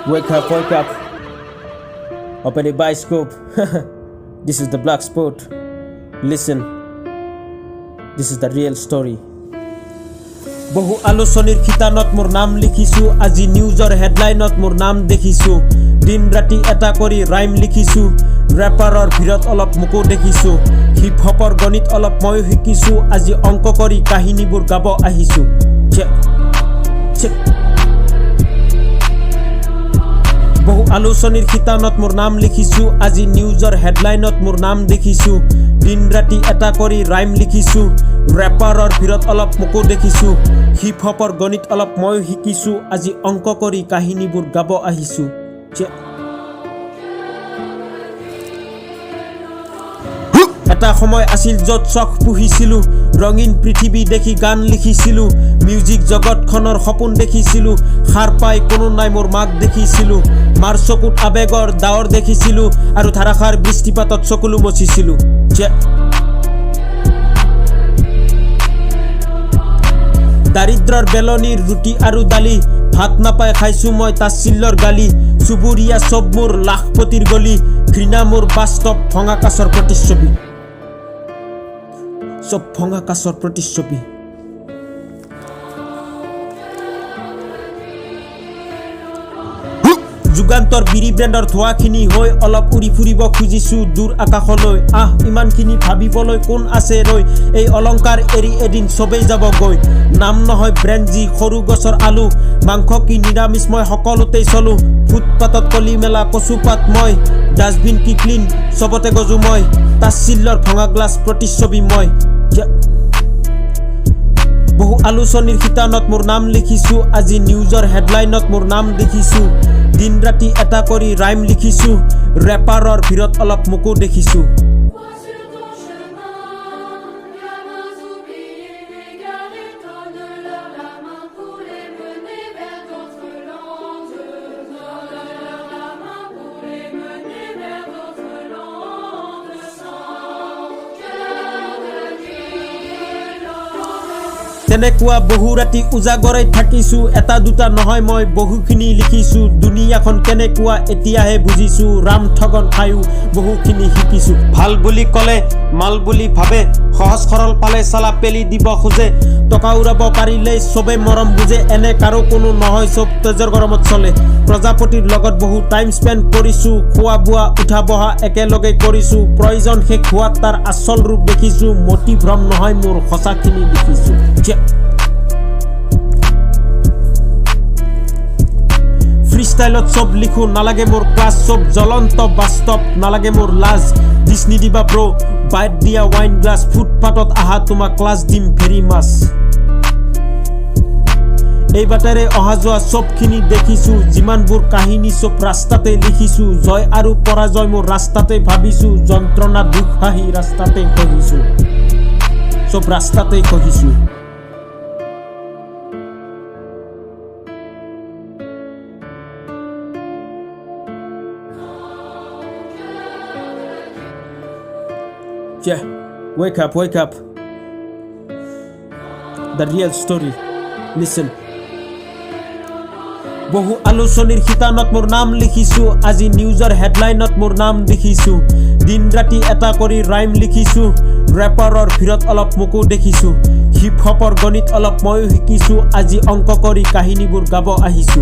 Wake up, wake up. Open the bioscope. This is the black spot. Listen. This is the real story. বহু আলোচনীৰ খিতানত মোৰ নাম লিখিছো আজি নিউজৰ হেডলাইনত মোৰ নাম দেখিছো দিন ৰাতি এটা কৰি ৰাইম লিখিছো ৰেপাৰৰ ভিৰত অলপ মুকো দেখিছো হিপ হপৰ গণিত অলপ মই শিকিছো আজি অংক কৰি কাহিনীবোৰ গাব আহিছো বহু আলোচনীৰ খিতানত মোৰ নাম লিখিছো আজি নিউজৰ হেডলাইনত মোৰ নাম দেখিছো দিন ৰাতি এটা কৰি ৰাইম লিখিছো ৰেপাৰৰ ভিৰত অলপ মুকো দেখিছো হিপ হপৰ গণিত অলপ মই শিকিছো আজি অংক কৰি কাহিনীবোৰ গাব আহিছো এটা সময় আছিল যত চখ পুহিছিলো ৰঙীন পৃথিৱী দেখি গান লিখিছিলো মিউজিক জগতখনৰ সপোন দেখিছিলো খাৰ পাই কোনো নাই মোৰ মাক দেখিছিলো মাৰ চকুত আবেগৰ ডাৱৰ দেখিছিলো আৰু ধাৰাসাৰ বৃষ্টিপাতত চকুলো মচিছিলো দাৰিদ্ৰৰ বেলনিৰ ৰুটি আৰু দালি ভাত নাপাই খাইছো মই তাচ্ছিল্যৰ গালি চুবুৰীয়া চব মোৰ লাখপতিৰ গলি ঘৃণা মোৰ বাস্তৱ ভঙা কাছৰ প্ৰতিচ্ছবি সব ভঙা কাছৰ প্ৰতিচ্ছবি যুগান্তৰ বিৰি ব্ৰেণ্ডৰ ধোৱাখিনি হৈ অলপ উৰি ফুৰিব খুজিছো দূৰ আকাশলৈ ইমানখিনি ভাবিবলৈ কোন আছে ৰৈ এই অলংকাৰ এৰি এদিন চবেই যাব গৈ নাম নহয় ব্ৰেণ্ডজি সৰু গছৰ আলু মাংস কি নিৰামিষ মই সকলোতেই চলো ফুটপাতত কলি মেলা কচুপাত মই ডাষ্টবিন কি ক্লিন চবতে গজো মই তাচ্ছিল্যৰ ভঙা গ্লাছ প্ৰতিচ্ছবি মই বহু আলোচনীৰ খিতানত মোৰ নাম লিখিছো আজি নিউজৰ হেডলাইনত মোৰ নাম দেখিছো দিন ৰাতি এটা কৰি ৰাইম লিখিছো ৰেপাৰৰ ভিৰত অলপ মুকো দেখিছো তেনেকুৱা বহু ৰাতি উজাগৰাই থাকিছো এটা দুটা নহয় মই বহুখিনি লিখিছো দুনিয়াখন কেনেকুৱা এতিয়াহে বুজিছো ৰাম ঠগন খায়ো বহুখিনি শিকিছো ভাল বুলি ক'লে মাল বুলি ভাবে সহজ সৰল পালে চালা পেলি দিব খোজে টকা উৰাব পাৰিলেই চবে মৰম বুজে এনে কাৰো কোনো নহয় চব তেজৰ গৰমত চলে প্ৰজাপতিৰ লগত বহু টাইম স্পেণ্ড কৰিছো খোৱা বোৱা উঠা বহা একেলগে কৰিছো প্ৰয়োজন শেষ হোৱাত তাৰ আচল ৰূপ দেখিছো মতি ভ্ৰম নহয় মোৰ সঁচাখিনি দেখিছো ফ্ৰীষ্টাইলত চব লিখো নালাগে মোৰ ক্লাছ চব জ্বলন্ত বাস্তৱ নালাগে মোৰ লাজ দিছ নিদিবা ব্ৰ বাইট দিয়া ৱাইন গ্লাছ ফুটপাতত আহা তোমাক ক্লাছ দিম ভেৰি মাছ এই বাটেৰে অহা যোৱা চবখিনি দেখিছো যিমানবোৰ কাহিনী চব ৰাস্তাতে লিখিছো জয় আৰু পৰাজয় মোৰ ৰাস্তাতে ভাবিছো যন্ত্ৰণা দুখ হাঁহি ৰাস্তাতে কহিছো চব ৰাস্তাতে কহিছো wake up, wake up. The real story. Listen. বহু আলোচনীৰ খিতানত মোৰ নাম লিখিছো আজি নিউজৰ হেডলাইনত মোৰ নাম দেখিছো দিন ৰাতি এটা কৰি ৰাইম লিখিছো ৰেপাৰৰ ভিৰত অলপ মুকো দেখিছো হিপ হপৰ গণিত অলপ ময়ো শিকিছো আজি অংক কৰি কাহিনীবোৰ গাব আহিছো